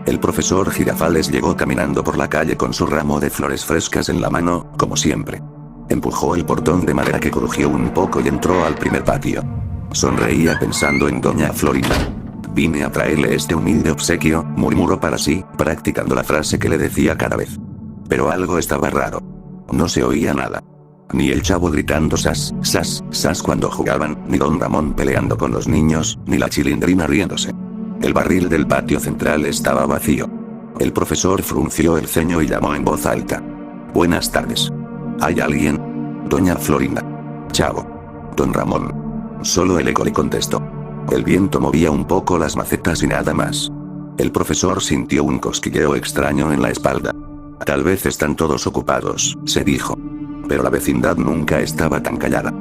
El profesor Girafales llegó caminando por la calle con su ramo de flores frescas en la mano, como siempre. Empujó el portón de madera que crujió un poco y entró al primer patio. Sonreía pensando en doña Florinda. Vine a traerle este humilde obsequio, murmuró para sí, practicando la frase que le decía cada vez. Pero algo estaba raro. No se oía nada. Ni el chavo gritando sas, sas, sas cuando jugaban, ni don Ramón peleando con los niños, ni la Chilindrina riéndose. El barril del patio central estaba vacío. El profesor frunció el ceño y llamó en voz alta. Buenas tardes. ¿Hay alguien? Doña Florinda. Chavo. Don Ramón. Solo el eco le contestó. El viento movía un poco las macetas y nada más. El profesor sintió un cosquilleo extraño en la espalda. Tal vez están todos ocupados, se dijo. Pero la vecindad nunca estaba tan callada.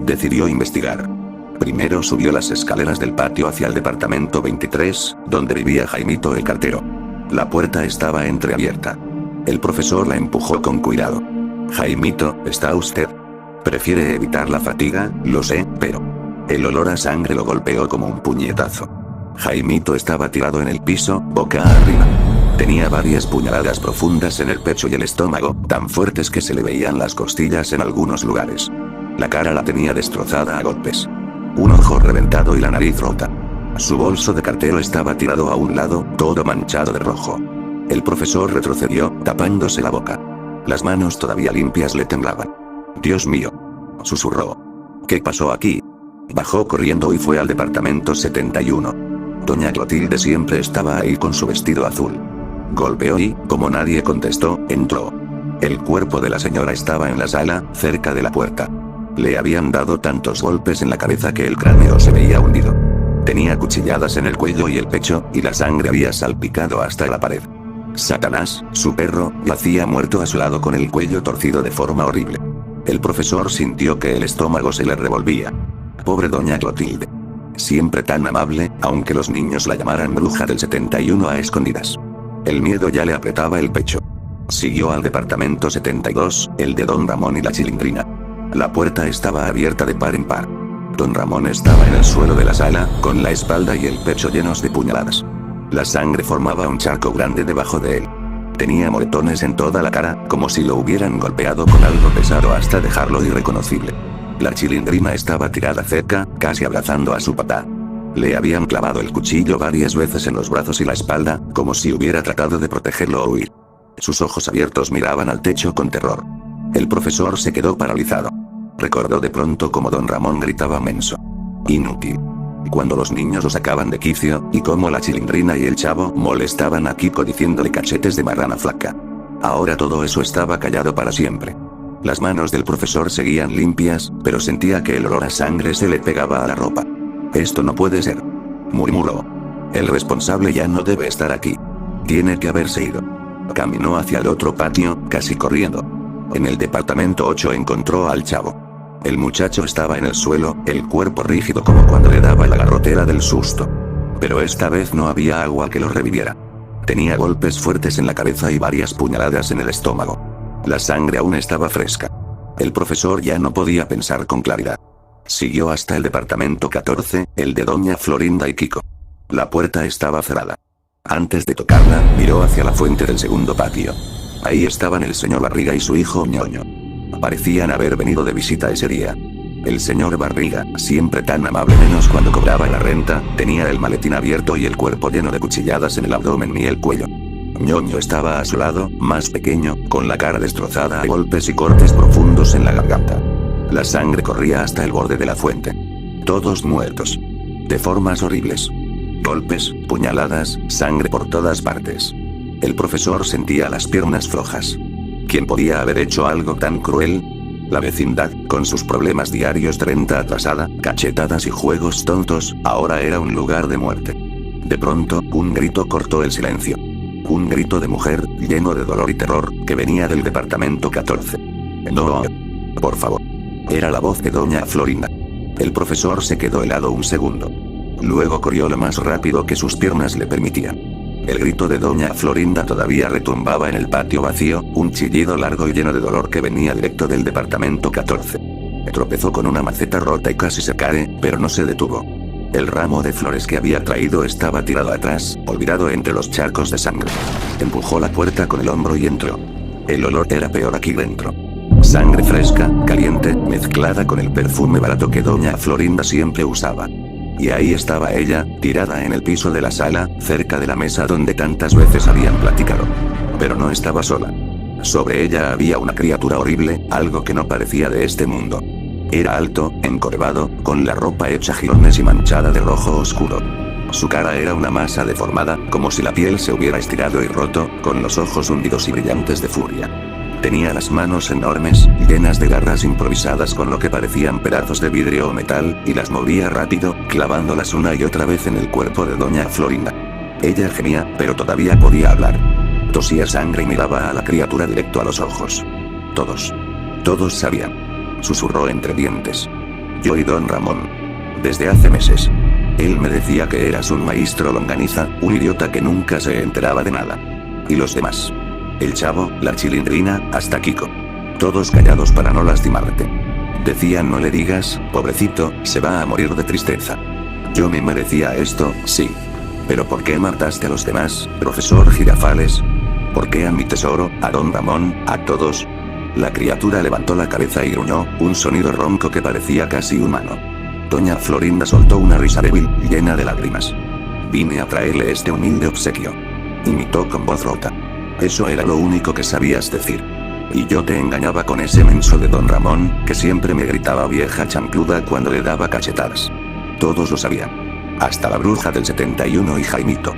Decidió investigar. Primero subió las escaleras del patio hacia el departamento 23, donde vivía Jaimito el cartero. La puerta estaba entreabierta. El profesor la empujó con cuidado. Jaimito, ¿está usted? Prefiere evitar la fatiga, lo sé, pero... El olor a sangre lo golpeó como un puñetazo. Jaimito estaba tirado en el piso, boca arriba. Tenía varias puñaladas profundas en el pecho y el estómago, tan fuertes que se le veían las costillas en algunos lugares. La cara la tenía destrozada a golpes. Un ojo reventado y la nariz rota. Su bolso de cartero estaba tirado a un lado, todo manchado de rojo. El profesor retrocedió, tapándose la boca. Las manos todavía limpias le temblaban. Dios mío. Susurró. ¿Qué pasó aquí? Bajó corriendo y fue al departamento 71. Doña Clotilde siempre estaba ahí con su vestido azul. Golpeó y, como nadie contestó, entró. El cuerpo de la señora estaba en la sala, cerca de la puerta. Le habían dado tantos golpes en la cabeza que el cráneo se veía hundido. Tenía cuchilladas en el cuello y el pecho, y la sangre había salpicado hasta la pared. Satanás, su perro, yacía muerto a su lado con el cuello torcido de forma horrible. El profesor sintió que el estómago se le revolvía. Pobre doña Clotilde. Siempre tan amable, aunque los niños la llamaran bruja del 71 a escondidas. El miedo ya le apretaba el pecho. Siguió al departamento 72, el de don Ramón y la Chilindrina. La puerta estaba abierta de par en par. Don Ramón estaba en el suelo de la sala, con la espalda y el pecho llenos de puñaladas. La sangre formaba un charco grande debajo de él. Tenía moretones en toda la cara, como si lo hubieran golpeado con algo pesado hasta dejarlo irreconocible. La Chilindrina estaba tirada cerca, casi abrazando a su papá. Le habían clavado el cuchillo varias veces en los brazos y la espalda, como si hubiera tratado de protegerlo o huir. Sus ojos abiertos miraban al techo con terror. El profesor se quedó paralizado. Recordó de pronto cómo don Ramón gritaba menso. Inútil. Cuando los niños lo sacaban de quicio, y cómo la Chilindrina y el chavo molestaban a Kiko diciéndole cachetes de marrana flaca. Ahora todo eso estaba callado para siempre. Las manos del profesor seguían limpias, pero sentía que el olor a sangre se le pegaba a la ropa. Esto no puede ser. Murmuró. El responsable ya no debe estar aquí. Tiene que haberse ido. Caminó hacia el otro patio, casi corriendo. En el departamento 8 encontró al chavo. El muchacho estaba en el suelo, el cuerpo rígido como cuando le daba la garrotera del susto. Pero esta vez no había agua que lo reviviera. Tenía golpes fuertes en la cabeza y varias puñaladas en el estómago. La sangre aún estaba fresca. El profesor ya no podía pensar con claridad. Siguió hasta el departamento 14, el de doña Florinda y Kiko. La puerta estaba cerrada. Antes de tocarla, miró hacia la fuente del segundo patio. Ahí estaban el señor Barriga y su hijo Ñoño. Parecían haber venido de visita ese día. El señor Barriga, siempre tan amable menos cuando cobraba la renta, tenía el maletín abierto y el cuerpo lleno de cuchilladas en el abdomen y el cuello. Ñoño estaba a su lado, más pequeño, con la cara destrozada a golpes y cortes profundos en la garganta. La sangre corría hasta el borde de la fuente. Todos muertos. De formas horribles. Golpes, puñaladas, sangre por todas partes. El profesor sentía las piernas flojas. ¿Quién podía haber hecho algo tan cruel? La vecindad, con sus problemas diarios de renta atrasada, cachetadas y juegos tontos, ahora era un lugar de muerte. De pronto, un grito cortó el silencio. Un grito de mujer, lleno de dolor y terror, que venía del departamento 14. No, por favor. Era la voz de doña Florinda. El profesor se quedó helado un segundo. Luego corrió lo más rápido que sus piernas le permitían. El grito de doña Florinda todavía retumbaba en el patio vacío, un chillido largo y lleno de dolor que venía directo del departamento 14. Tropezó con una maceta rota y casi se cae, pero no se detuvo. El ramo de flores que había traído estaba tirado atrás, olvidado entre los charcos de sangre. Empujó la puerta con el hombro y entró. El olor era peor aquí dentro. Sangre fresca, caliente, mezclada con el perfume barato que doña Florinda siempre usaba. Y ahí estaba ella, tirada en el piso de la sala, cerca de la mesa donde tantas veces habían platicado. Pero no estaba sola. Sobre ella había una criatura horrible, algo que no parecía de este mundo. Era alto, encorvado, con la ropa hecha jirones y manchada de rojo oscuro. Su cara era una masa deformada, como si la piel se hubiera estirado y roto, con los ojos hundidos y brillantes de furia. Tenía las manos enormes, llenas de garras improvisadas con lo que parecían pedazos de vidrio o metal, y las movía rápido, clavándolas una y otra vez en el cuerpo de doña Florinda. Ella gemía, pero todavía podía hablar. Tosía sangre y miraba a la criatura directo a los ojos. Todos sabían. Susurró entre dientes. Yo y don Ramón. Desde hace meses. Él me decía que eras un maestro longaniza, un idiota que nunca se enteraba de nada. Y los demás. El chavo, la chilindrina, hasta Kiko. Todos callados para no lastimarte. Decían no le digas, pobrecito, se va a morir de tristeza. Yo me merecía esto, sí. Pero ¿por qué mataste a los demás, profesor Girafales? ¿Por qué a mi tesoro, a don Ramón, a todos? La criatura levantó la cabeza y gruñó, un sonido ronco que parecía casi humano. Doña Florinda soltó una risa débil, llena de lágrimas. Vine a traerle este humilde obsequio. Imitó con voz rota. Eso era lo único que sabías decir. Y yo te engañaba con ese menso de don Ramón, que siempre me gritaba vieja chancluda cuando le daba cachetadas. Todos lo sabían. Hasta la bruja del 71 y Jaimito.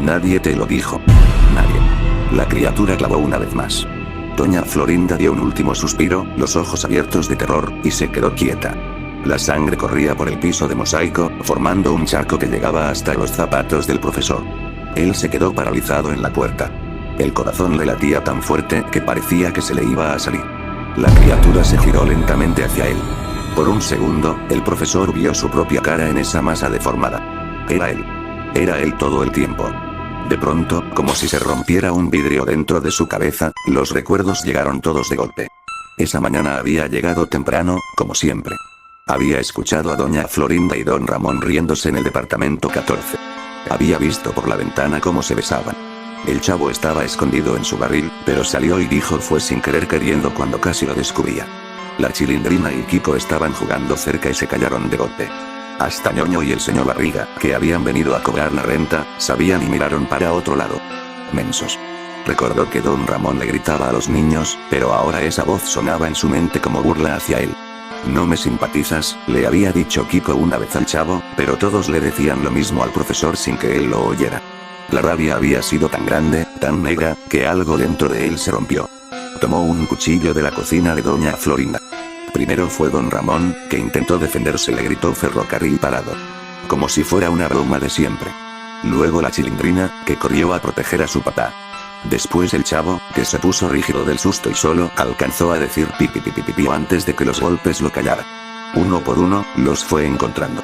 Nadie te lo dijo. Nadie. La criatura clavó una vez más. Doña Florinda dio un último suspiro, los ojos abiertos de terror, y se quedó quieta. La sangre corría por el piso de mosaico, formando un charco que llegaba hasta los zapatos del profesor. Él se quedó paralizado en la puerta. El corazón le latía tan fuerte que parecía que se le iba a salir. La criatura se giró lentamente hacia él. Por un segundo, el profesor vio su propia cara en esa masa deformada. Era él. Era él todo el tiempo. De pronto, como si se rompiera un vidrio dentro de su cabeza, los recuerdos llegaron todos de golpe. Esa mañana había llegado temprano, como siempre. Había escuchado a doña Florinda y don Ramón riéndose en el departamento 14. Había visto por la ventana cómo se besaban. El chavo estaba escondido en su barril, pero salió y dijo fue sin querer queriendo cuando casi lo descubría. La chilindrina y Kiko estaban jugando cerca y se callaron de golpe. Hasta Ñoño y el señor Barriga, que habían venido a cobrar la renta, sabían y miraron para otro lado. Mensos. Recordó que don Ramón le gritaba a los niños, pero ahora esa voz sonaba en su mente como burla hacia él. No me simpatizas, le había dicho Kiko una vez al chavo, pero todos le decían lo mismo al profesor sin que él lo oyera. La rabia había sido tan grande, tan negra, que algo dentro de él se rompió. Tomó un cuchillo de la cocina de doña Florinda. Primero fue don Ramón, que intentó defenderse, le gritó ferrocarril parado. Como si fuera una broma de siempre. Luego la chilindrina, que corrió a proteger a su papá. Después el chavo, que se puso rígido del susto y solo alcanzó a decir pipi pipi pipi antes de que los golpes lo callaran. Uno por uno, los fue encontrando.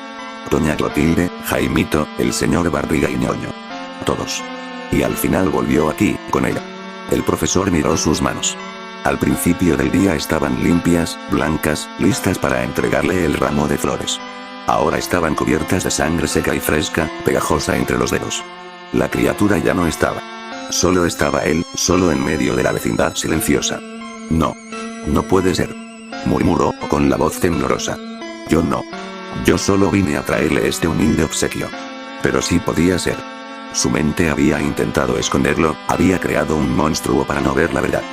Doña Clotilde, Jaimito, el señor Barriga y Ñoño. Todos. Y al final volvió aquí, con ella. El profesor miró sus manos. Al principio del día estaban limpias, blancas, listas para entregarle el ramo de flores. Ahora estaban cubiertas de sangre seca y fresca, pegajosa entre los dedos. La criatura ya no estaba. Solo estaba él, solo en medio de la vecindad silenciosa. No. No puede ser. Murmuró, con la voz temblorosa. Yo no. Yo solo vine a traerle este humilde obsequio. Pero sí podía ser. Su mente había intentado esconderlo, había creado un monstruo para no ver la verdad.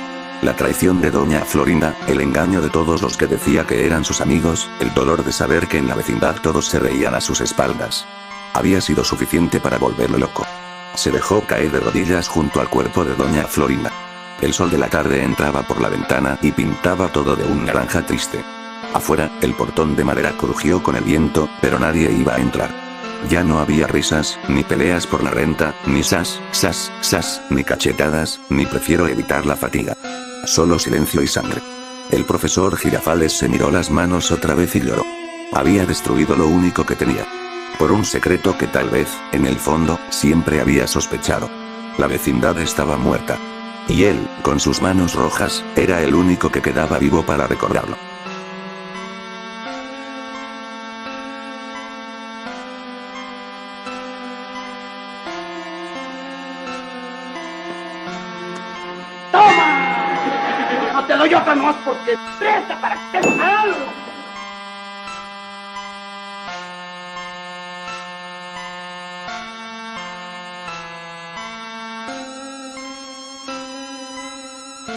La traición de doña Florinda, el engaño de todos los que decía que eran sus amigos, el dolor de saber que en la vecindad todos se reían a sus espaldas. Había sido suficiente para volverlo loco. Se dejó caer de rodillas junto al cuerpo de doña Florinda. El sol de la tarde entraba por la ventana y pintaba todo de un naranja triste. Afuera, el portón de madera crujió con el viento, pero nadie iba a entrar. Ya no había risas, ni peleas por la renta, ni sas, ni cachetadas, ni prefiero evitar la fatiga. Solo silencio y sangre. El profesor Girafales se miró las manos otra vez y lloró. Había destruido lo único que tenía. Por un secreto que tal vez, en el fondo, siempre había sospechado. La vecindad estaba muerta. Y él, con sus manos rojas, era el único que quedaba vivo para recordarlo. te doy otra nomás porque presta para que te algo.